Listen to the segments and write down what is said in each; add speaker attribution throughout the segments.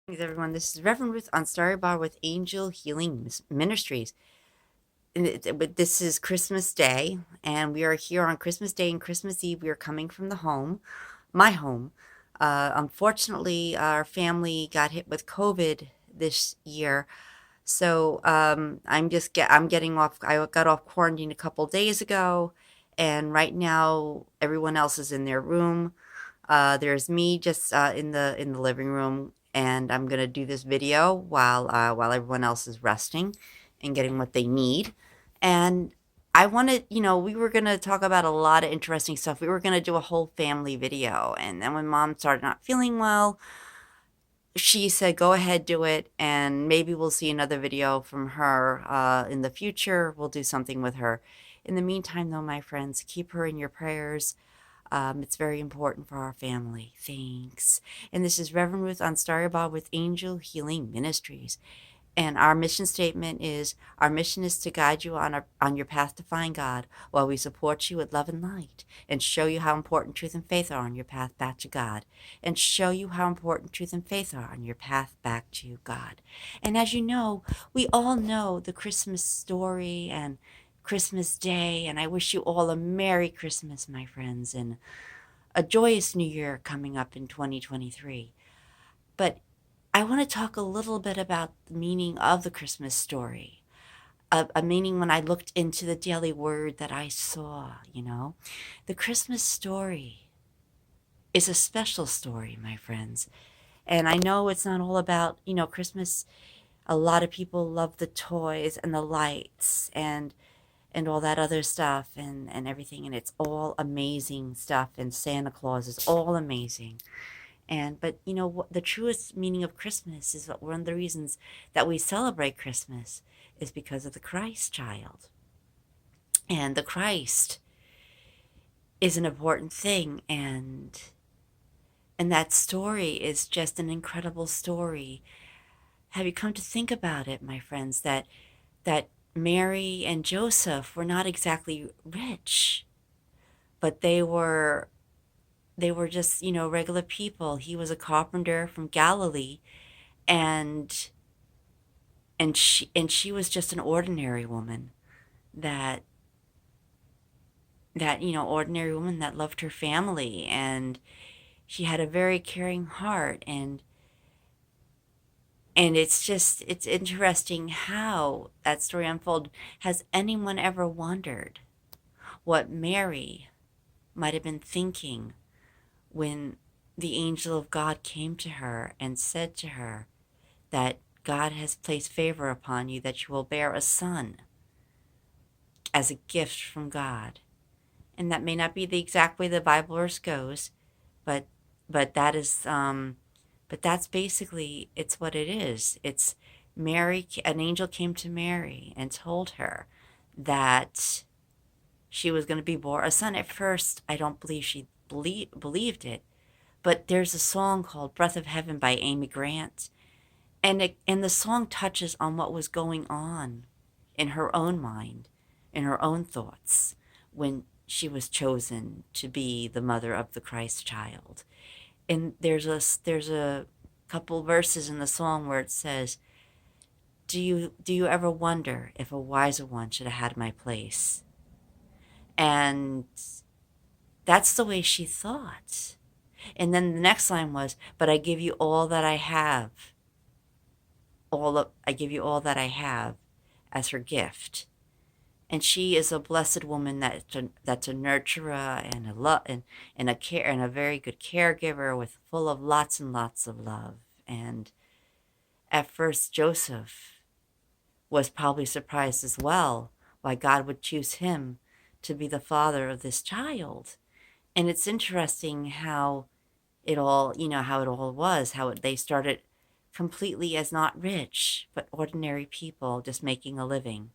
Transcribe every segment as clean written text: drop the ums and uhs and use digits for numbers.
Speaker 1: Thanks, everyone. This is Reverend Ruth on Starry Bar with Angel Healing Ministries. But this is Christmas Day, and we are here on Christmas Day and Christmas Eve. We are coming from the home, my home. Unfortunately, our family got hit with COVID this year, so I'm getting off. I got off quarantine a couple days ago, and right now everyone else is in their room. There's me just in the living room, and I'm gonna do this video while everyone else is resting and getting what they need. And I wanted, we were gonna talk about a lot of interesting stuff. We were gonna do a whole family video, and then when Mom started not feeling well, she said, "Go ahead, do it, and maybe we'll see another video from her in the future. We'll do something with her." In the meantime, though, my friends, keep her in your prayers. It's very important for our family. Thanks. And this is Reverend Ruth on Starry Bob with Angel Healing Ministries. And our mission statement is our mission is to guide you on your path to find God while we support you with love and light and show you how important truth and faith are on your path back to God and show you how important truth and faith are on your path back to God. And as you know, we all know the Christmas story and Christmas Day, and I wish you all a Merry Christmas, my friends, and a joyous New Year coming up in 2023. But I want to talk a little bit about the meaning of the Christmas story. A meaning when I looked into the daily word that I saw. The Christmas story is a special story, my friends. And I know it's not all about Christmas. A lot of people love the toys and the lights and all that other stuff and everything. And it's all amazing stuff. And Santa Claus is all amazing. But what the truest meaning of Christmas is that one of the reasons that we celebrate Christmas is because of the Christ child. And the Christ is an important thing, and that story is just an incredible story. Have you come to think about it, my friends, that Mary and Joseph were not exactly rich, but they were just regular people. He was a carpenter from Galilee, and and she was just an ordinary woman that ordinary woman that loved her family, and she had a very caring heart, and it's interesting how that story unfolded. Has anyone ever wondered what Mary might have been thinking when the angel of God came to her and said to her that God has placed favor upon you, that you will bear a son as a gift from God? And that may not be the exact way the Bible verse goes, but but that is but that's basically it's what it is. It's Mary. An angel came to Mary and told her that she was going to be born a son. At first, I don't believe she believed it, but there's a song called "Breath of Heaven" by Amy Grant, and the song touches on what was going on in her own mind, in her own thoughts, when she was chosen to be the mother of the Christ child. And there's a couple verses in the song where it says, "Do you ever wonder if a wiser one should have had my place?" And that's the way she thought. And then the next line was, "But I give you all that I have. I give you all that I have as her gift." And she is a blessed woman that's a nurturer and a and a care and a very good caregiver with full of lots and lots of love. And at first Joseph was probably surprised as well why God would choose him to be the father of this child. And it's interesting how it all was, they started completely as not rich, but ordinary people just making a living.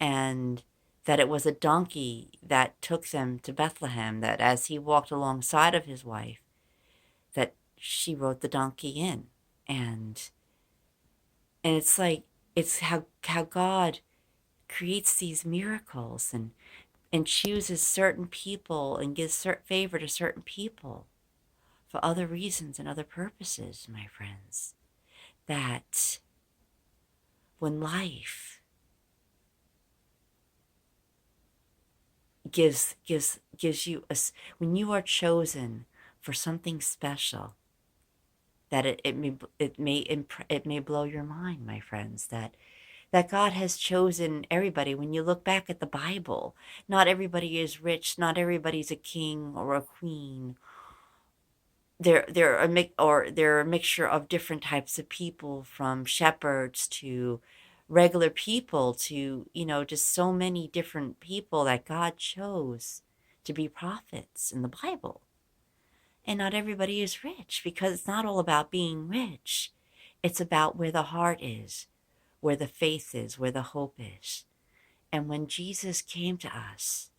Speaker 1: And that it was a donkey that took them to Bethlehem, that as he walked alongside of his wife, that she rode the donkey in. And it's like, it's how God creates these miracles and chooses certain people and gives favor to certain people for other reasons and other purposes, my friends. that when life gives you when you are chosen for something special, that it may blow your mind, my friends, that God has chosen everybody. When you look back at the Bible, not everybody is rich, not everybody's a king or a queen. They're a mixture of different types of people, from shepherds to regular people to, just so many different people that God chose to be prophets in the Bible. And not everybody is rich, because it's not all about being rich. It's about where the heart is, where the faith is, where the hope is. And when Jesus came to us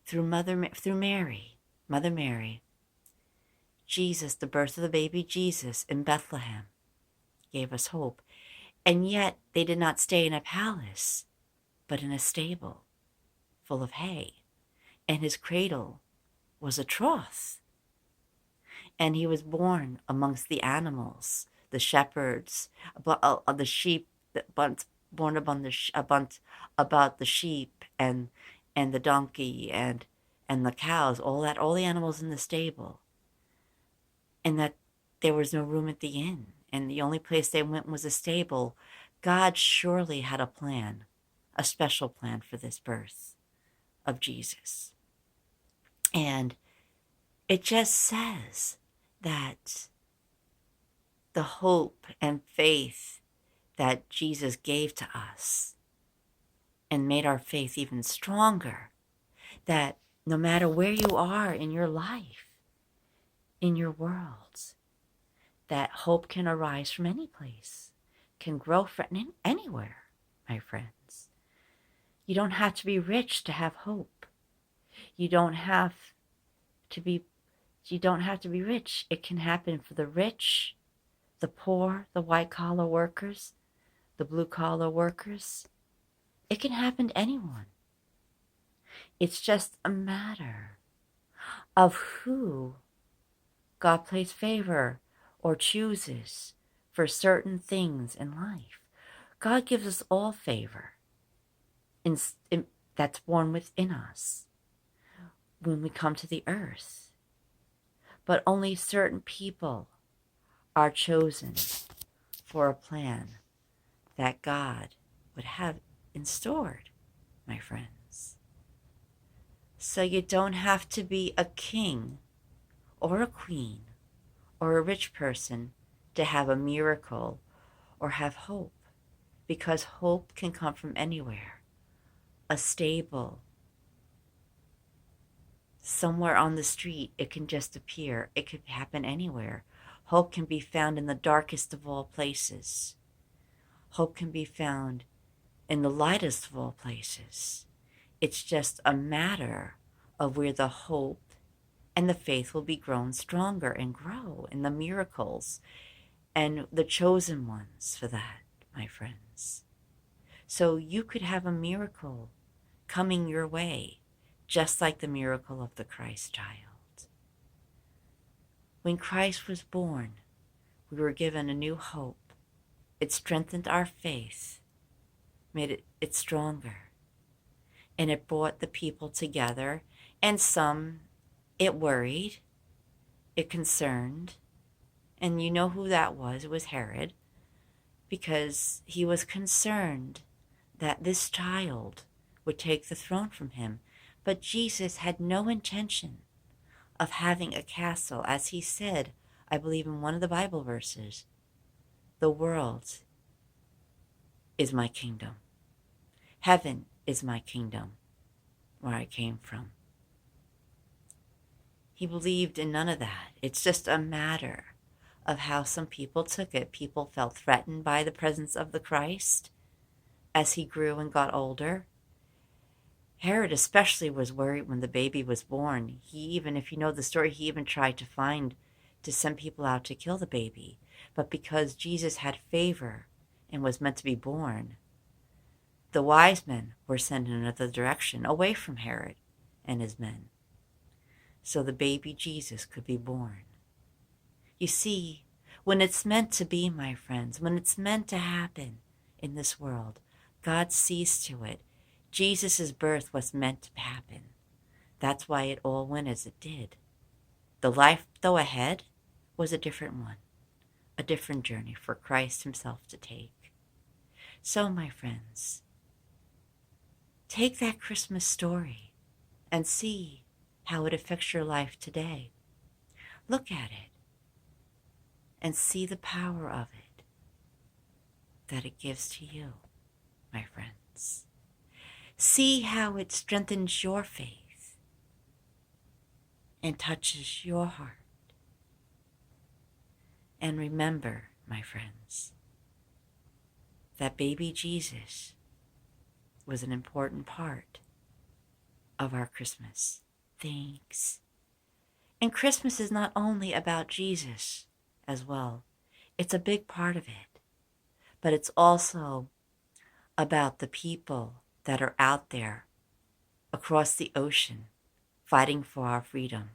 Speaker 1: through Mother Mary, Jesus, the birth of the baby Jesus in Bethlehem, gave us hope. And yet they did not stay in a palace, but in a stable full of hay. And his cradle was a trough. And he was born amongst the animals, the shepherds, the sheep, born about the sheep and the donkey and the cows, all the animals in the stable. And that there was no room at the inn, and the only place they went was a stable. God surely had a plan, a special plan for this birth of Jesus. And it just says that the hope and faith that Jesus gave to us and made our faith even stronger, that no matter where you are in your life, in your world, that hope can arise from any place, can grow from anywhere, my friends. You don't have to be rich to have hope. You don't have to be rich. It can happen for the rich, the poor, the white collar workers, the blue collar workers. It can happen to anyone. It's just a matter of who God plays favor or chooses for certain things in life. God gives us all favor that's born within us when we come to the earth. But only certain people are chosen for a plan that God would have in store, my friends. So you don't have to be a king or a queen or a rich person to have a miracle or have hope, because hope can come from anywhere. A stable, somewhere on the street, it can just appear. It could happen anywhere. Hope can be found in the darkest of all places. Hope can be found in the lightest of all places. It's just a matter of where the hope and the faith will be grown stronger and grow in the miracles and the chosen ones for that, my friends. So you could have a miracle coming your way, just like the miracle of the Christ child. When Christ was born, we were given a new hope. It strengthened our faith, made it stronger, and it brought the people together. And some it worried, it concerned, and you know who that was. It was Herod, because he was concerned that this child would take the throne from him. But Jesus had no intention of having a castle. As he said, I believe in one of the Bible verses, the world is my kingdom. Heaven is my kingdom, where I came from. He believed in none of that. It's just a matter of how some people took it. People felt threatened by the presence of the Christ as he grew and got older. Herod especially was worried when the baby was born. He even, if you know the story, he even tried to send people out to kill the baby. But because Jesus had favor and was meant to be born, the wise men were sent in another direction, away from Herod and his men, so the baby Jesus could be born. You see, When it's meant to be, my friends, when it's meant to happen in this world, God sees to it. Jesus' birth was meant to happen. That's why it all went as it did. The life, though ahead, was a different one, a different journey for Christ himself to take. So, my friends, take that Christmas story and see how it affects your life today. Look at it and see the power of it that it gives to you, my friends. See how it strengthens your faith and touches your heart. And remember, my friends, that baby Jesus was an important part of our Christmas. Thanks. And Christmas is not only about Jesus as well. It's a big part of it. But it's also about the people that are out there across the ocean fighting for our freedom,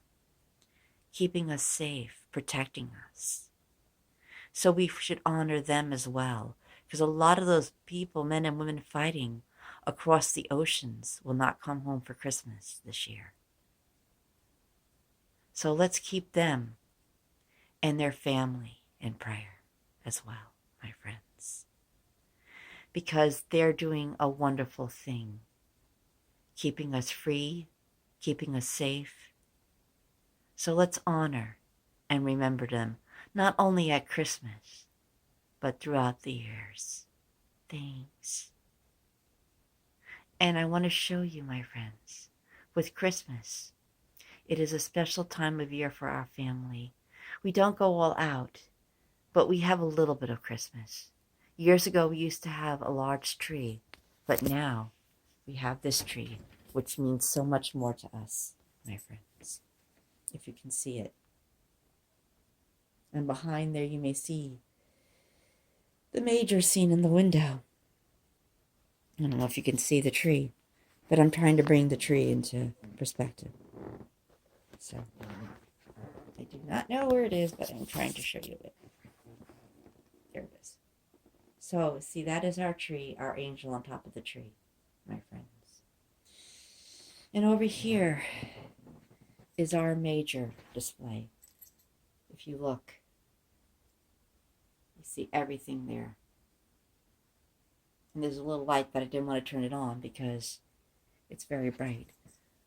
Speaker 1: keeping us safe, protecting us. So we should honor them as well, because a lot of those people, men and women fighting across the oceans, will not come home for Christmas this year. So let's keep them and their family in prayer as well, my friends, because they're doing a wonderful thing, keeping us free, keeping us safe. So let's honor and remember them, not only at Christmas, but throughout the years. Thanks. And I want to show you, my friends, with Christmas, it is a special time of year for our family. We don't go all out, but we have a little bit of Christmas. Years ago, we used to have a large tree, but now we have this tree, which means so much more to us, my friends, if you can see it. And behind there, you may see the major scene in the window. I don't know if you can see the tree, but I'm trying to bring the tree into perspective. So, I do not know where it is, but I'm trying to show you it. There it is. So, see, that is our tree, our angel on top of the tree, my friends. And over here is our major display. If you look, you see everything there. And there's a little light, but I didn't want to turn it on because it's very bright.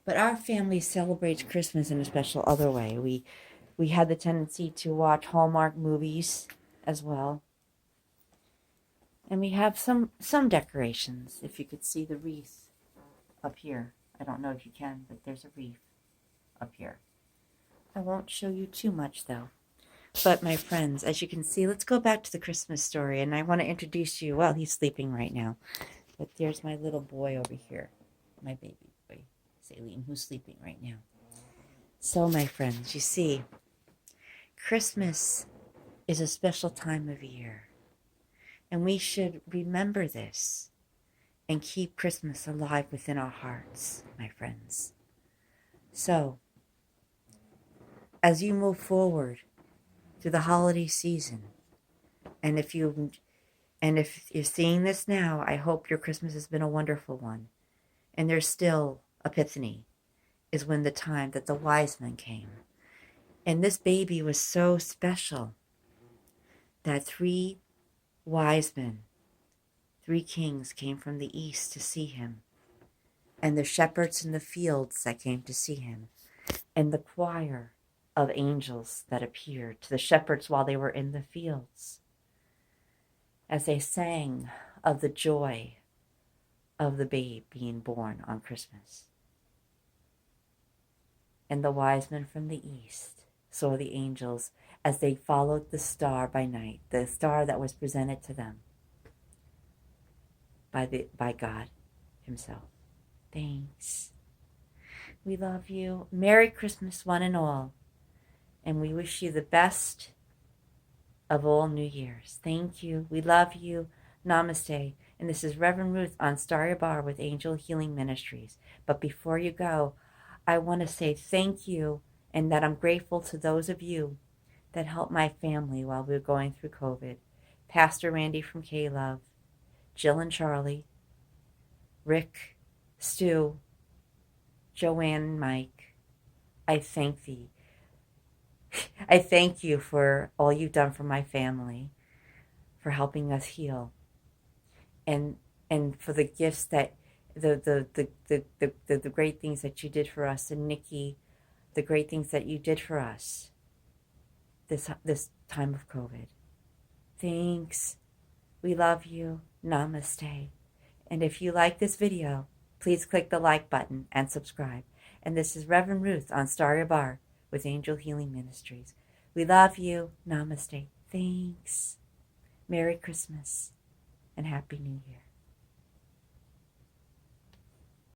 Speaker 1: But our family celebrates Christmas in a special other way. We had the tendency to watch Hallmark movies as well. And we have some decorations. If you could see the wreath up here. I don't know if you can, but there's a wreath up here. I won't show you too much though. But my friends, as you can see, let's go back to the Christmas story. And I want to introduce you. Well, he's sleeping right now. But there's my little boy over here. My baby boy, Saline, who's sleeping right now. So, my friends, you see, Christmas is a special time of year. And we should remember this and keep Christmas alive within our hearts, my friends. So, as you move forward through the holiday season, and if you're seeing this now, I hope your Christmas has been a wonderful one. And there's still Epiphany is when the time that the wise men came. And this baby was so special that 3 wise men, 3 kings came from the east to see him. And the shepherds in the fields that came to see him. And the choir of angels that appeared to the shepherds while they were in the fields, as they sang of the joy of the babe being born on Christmas. And the wise men from the east saw the angels as they followed the star by night, the star that was presented to them by God himself. Thanks. We love you. Merry Christmas, one and all. And we wish you the best of all New Year's. Thank you. We love you. Namaste. And this is Reverend Ruth on Starry Bar with Angel Healing Ministries. But before you go, I want to say thank you and that I'm grateful to those of you that helped my family while we were going through COVID. Pastor Randy from K-Love, Jill and Charlie, Rick, Stu, Joanne and Mike. I thank thee. I thank you for all you've done for my family, for helping us heal, and for the gifts that the great things that you did for us, and Nikki, the great things that you did for us this time of COVID. Thanks. We love you. Namaste. And if you like this video, please click the like button and subscribe. And this is Reverend Ruth on Starry Bar with Angel Healing Ministries. We love you. Namaste. Thanks. Merry Christmas and Happy New Year.